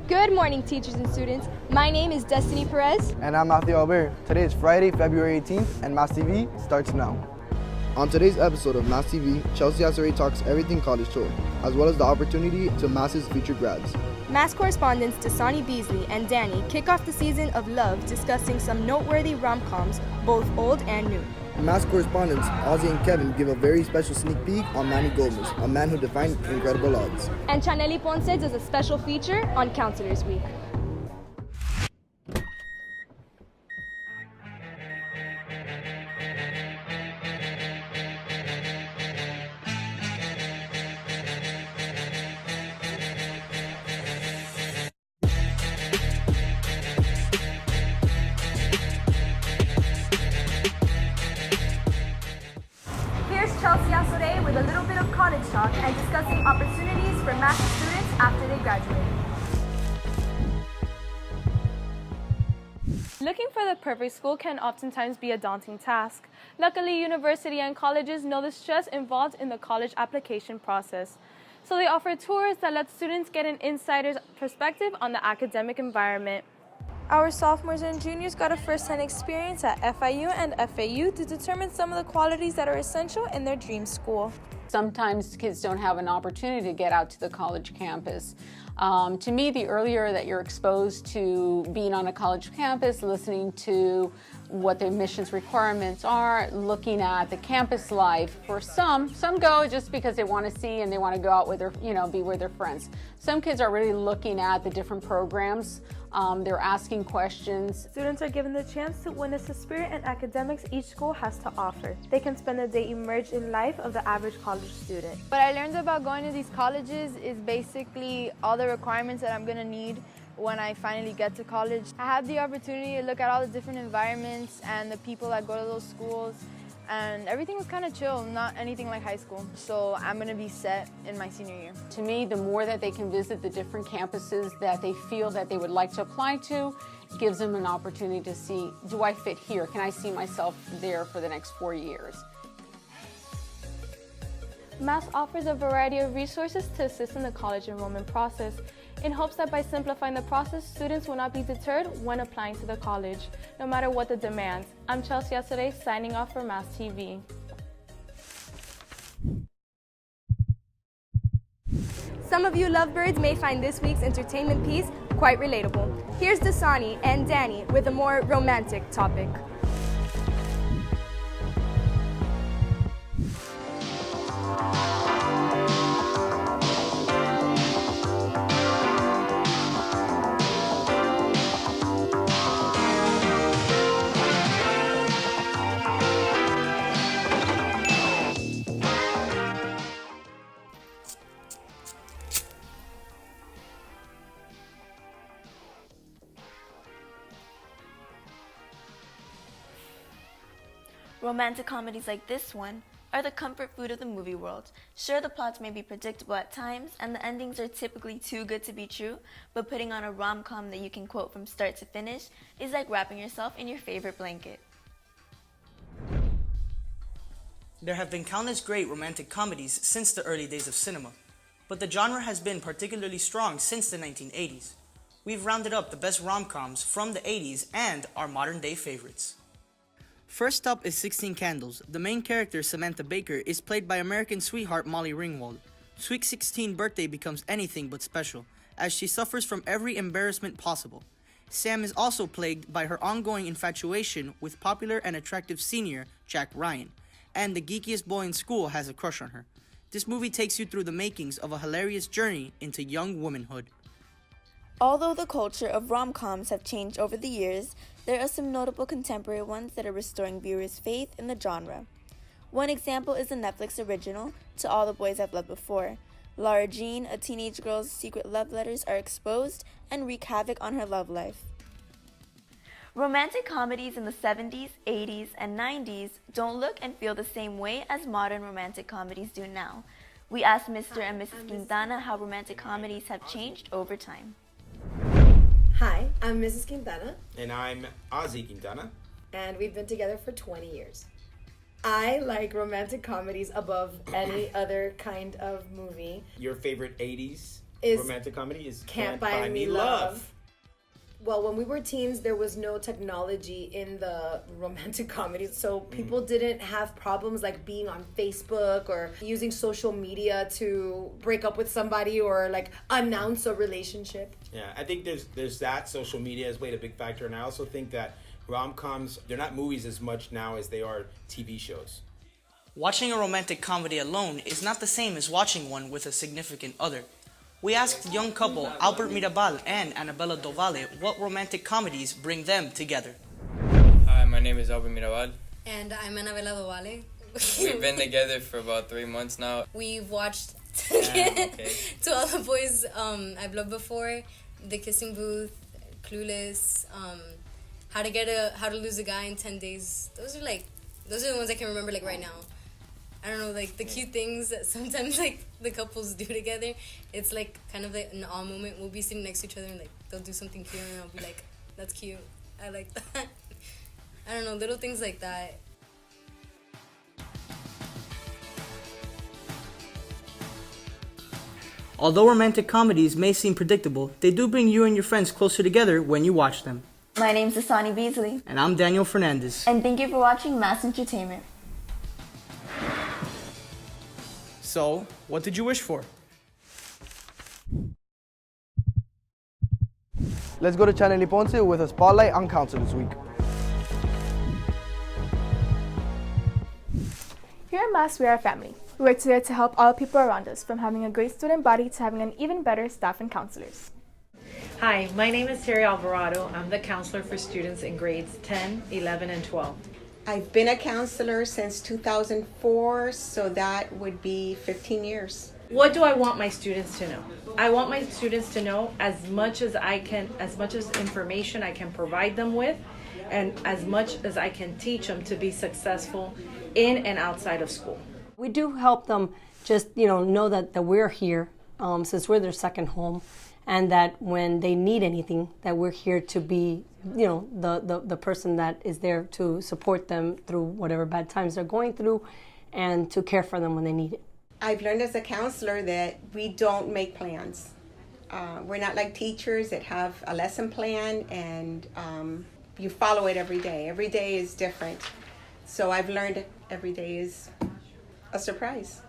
Good morning, teachers and students. My name is Destiny Perez. And I'm Matthew Albert. Today is Friday, February 18th, and Mass TV starts now. On today's episode of Mass TV, Chelsea Asare talks everything college tour, as well as the opportunity to Mass's future grads. Mass correspondents Dasani Beasley and Danny kick off the season of Love, discussing some noteworthy rom-coms, both old and new. Mass correspondents Ozzy and Kevin give a very special sneak peek on Manny Gomez, a man who defined incredible odds. And Chaneli Ponce does a special feature on Counselors Week. Here's Chelsea Asare with a little bit of college talk and discussing opportunities for Mass students after they graduate. Looking for the perfect school can oftentimes be a daunting task. Luckily, university and colleges know the stress involved in the college application process. So they offer tours that let students get an insider's perspective on the academic environment. Our sophomores and juniors got a first-hand experience at FIU and FAU to determine some of the qualities that are essential in their dream school. Sometimes kids don't have an opportunity to get out to the college campus. To me, the earlier that you're exposed to being on a college campus, listening to what the admissions requirements are, looking at the campus life. For some go just because they want to see and they want to go out with their, be with their friends. Some kids are really looking at the different programs. They're asking questions. Students are given the chance to witness the spirit and academics each school has to offer. They can spend a day immersed in life of the average college student. What I learned about going to these colleges is basically all the requirements that I'm going to need when I finally get to college. I had the opportunity to look at all the different environments and the people that go to those schools, and everything was kind of chill, not anything like high school. So I'm going to be set in my senior year. To me, the more that they can visit the different campuses that they feel that they would like to apply to, gives them an opportunity to see, do I fit here? Can I see myself there for the next 4 years? Mass offers a variety of resources to assist in the college enrollment process, in hopes that by simplifying the process, students will not be deterred when applying to the college, no matter what the demands. I'm Chelsea Asare, signing off for Mass TV. Some of you lovebirds may find this week's entertainment piece quite relatable. Here's Dasani and Danny with a more romantic topic. Romantic comedies like this one are the comfort food of the movie world. Sure, the plots may be predictable at times, and the endings are typically too good to be true, but putting on a rom-com that you can quote from start to finish is like wrapping yourself in your favorite blanket. There have been countless great romantic comedies since the early days of cinema, but the genre has been particularly strong since the 1980s. We've rounded up the best rom-coms from the 80s and our modern-day favorites. First up is 16 Candles. The main character, Samantha Baker, is played by American sweetheart Molly Ringwald. Sweet 16 birthday becomes anything but special, as she suffers from every embarrassment possible. Sam is also plagued by her ongoing infatuation with popular and attractive senior Jack Ryan, and the geekiest boy in school has a crush on her. This movie takes you through the makings of a hilarious journey into young womanhood. Although the culture of rom-coms have changed over the years, there are some notable contemporary ones that are restoring viewers' faith in the genre. One example is the Netflix original, To All the Boys I've Loved Before. Lara Jean, a teenage girl's secret love letters are exposed and wreak havoc on her love life. Romantic comedies in the 70s, 80s, and 90s don't look and feel the same way as modern romantic comedies do now. We asked Mr. and Mrs. Quintana how romantic comedies have changed over time. Hi, I'm Mrs. Quintana. And I'm Ozzy Quintana. And we've been together for 20 years. I like romantic comedies above any other kind of movie. Your favorite 80s is romantic comedy is Can't Buy Me Love. Well, when we were teens, there was no technology in the romantic comedies, so people didn't have problems like being on Facebook or using social media to break up with somebody or like announce a relationship. Yeah, I think there's that. Social media has played a big factor, and I also think that rom-coms, they're not movies as much now as they are TV shows. Watching a romantic comedy alone is not the same as watching one with a significant other. We asked young couple Albert Mirabal and Annabella Dovale what romantic comedies bring them together. Hi, my name is Albert Mirabal. And I'm Annabella Dovale. We've been together for about 3 months now. We've watched To All the Boys I've Loved Before, The Kissing Booth, Clueless, How to Lose a Guy in 10 Days. Those are the ones I can remember like right now. I don't know, like the cute things that sometimes like the couples do together. It's like kind of like an awe moment. We'll be sitting next to each other and like they'll do something cute and I'll be like, that's cute. I like that. I don't know, little things like that. Although romantic comedies may seem predictable, they do bring you and your friends closer together when you watch them. My name's Asani Beasley. And I'm Daniel Fernandez. And thank you for watching Mass Entertainment. So, what did you wish for? Let's go to Chaneli Ponce with a spotlight on council this week. Here at Mass, we are a family. We work together to help all people around us, from having a great student body to having an even better staff and counselors. Hi, my name is Terry Alvarado. I'm the counselor for students in grades 10, 11, and 12. I've been a counselor since 2004, so that would be 15 years. What do I want my students to know? I want my students to know as much as information I can provide them with, and as much as I can teach them to be successful in and outside of school. We do help them just, know that we're here, since we're their second home, and that when they need anything, that we're here to be, the person that is there to support them through whatever bad times they're going through and to care for them when they need it. I've learned as a counselor that we don't make plans. We're not like teachers that have a lesson plan and you follow it every day. Every day is different. So I've learned every day is a surprise.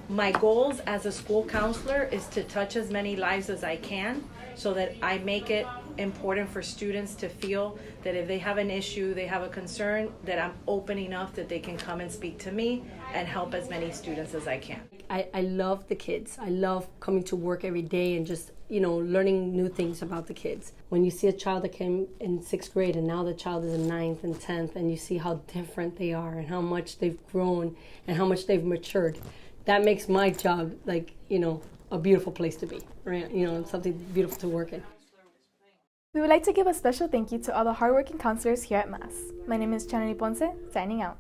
My goals as a school counselor is to touch as many lives as I can so that I make it important for students to feel that if they have an issue, they have a concern, that I'm open enough that they can come and speak to me and help as many students as I can. I love the kids. I love coming to work every day and just, learning new things about the kids. When you see a child that came in 6th grade and now the child is in 9th and 10th and you see how different they are and how much they've grown and how much they've matured, that makes my job a beautiful place to be, right? Something beautiful to work in. We would like to give a special thank you to all the hardworking counselors here at Mass. My name is Chaneli Ponce, signing out.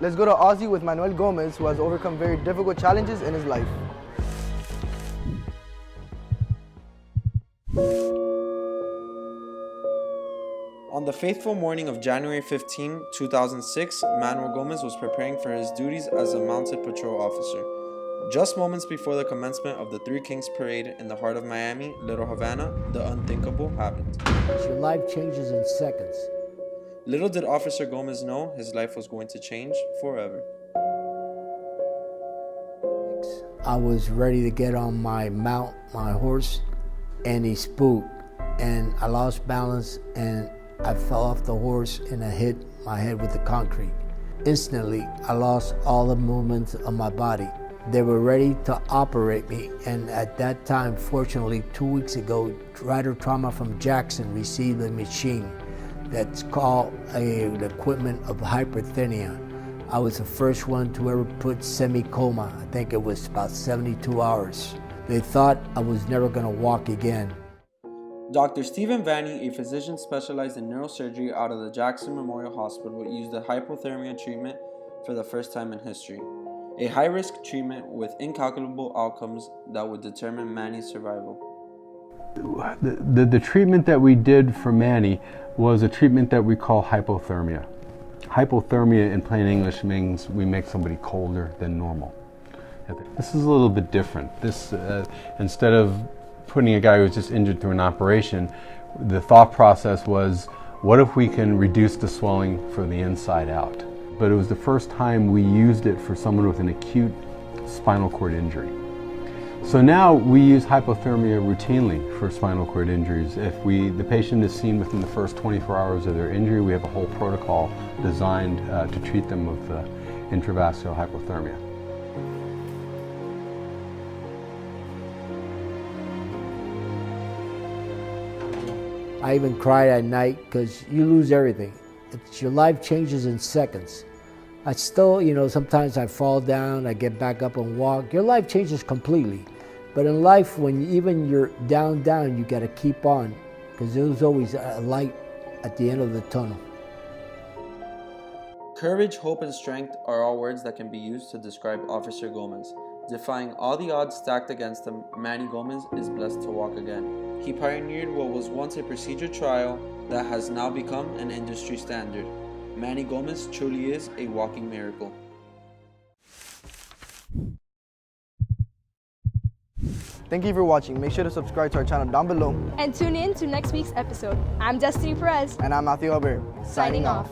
Let's go to Aussie with Manuel Gomez, who has overcome very difficult challenges in his life. On the fateful morning of January 15, 2006, Manuel Gomez was preparing for his duties as a mounted patrol officer. Just moments before the commencement of the Three Kings Parade in the heart of Miami, Little Havana, the unthinkable happened. Your life changes in seconds. Little did Officer Gomez know his life was going to change forever. I was ready to get on my horse, and he spooked, and I lost balance, and I fell off the horse, and I hit my head with the concrete. Instantly, I lost all the movements of my body. They were ready to operate me, and at that time, fortunately, 2 weeks ago, Rider Trauma from Jackson received a machine that's called the equipment of hyperthenia. I was the first one to ever put semi-coma. I think it was about 72 hours. They thought I was never going to walk again. Dr. Stephen Vanny, a physician specialized in neurosurgery out of the Jackson Memorial Hospital, used the hypothermia treatment for the first time in history. A high-risk treatment with incalculable outcomes that would determine Manny's survival. The treatment that we did for Manny was a treatment that we call hypothermia. Hypothermia in plain English means we make somebody colder than normal. This is a little bit different. This, instead of putting a guy who was just injured through an operation, the thought process was, what if we can reduce the swelling from the inside out? But it was the first time we used it for someone with an acute spinal cord injury. So now we use hypothermia routinely for spinal cord injuries. If the patient is seen within the first 24 hours of their injury, we have a whole protocol designed to treat them with intravascular hypothermia. I even cried at night because you lose everything. Your life changes in seconds. I still, sometimes I fall down, I get back up and walk. Your life changes completely. But in life, when even you're down, you got to keep on, because there's always a light at the end of the tunnel. Courage, hope, and strength are all words that can be used to describe Officer Gomez. Defying all the odds stacked against him, Manny Gomez is blessed to walk again. He pioneered what was once a procedure trial that has now become an industry standard. Manny Gomez truly is a walking miracle. Thank you for watching. Make sure to subscribe to our channel down below. And tune in to next week's episode. I'm Destiny Perez. And I'm Matthew Albert. Signing off.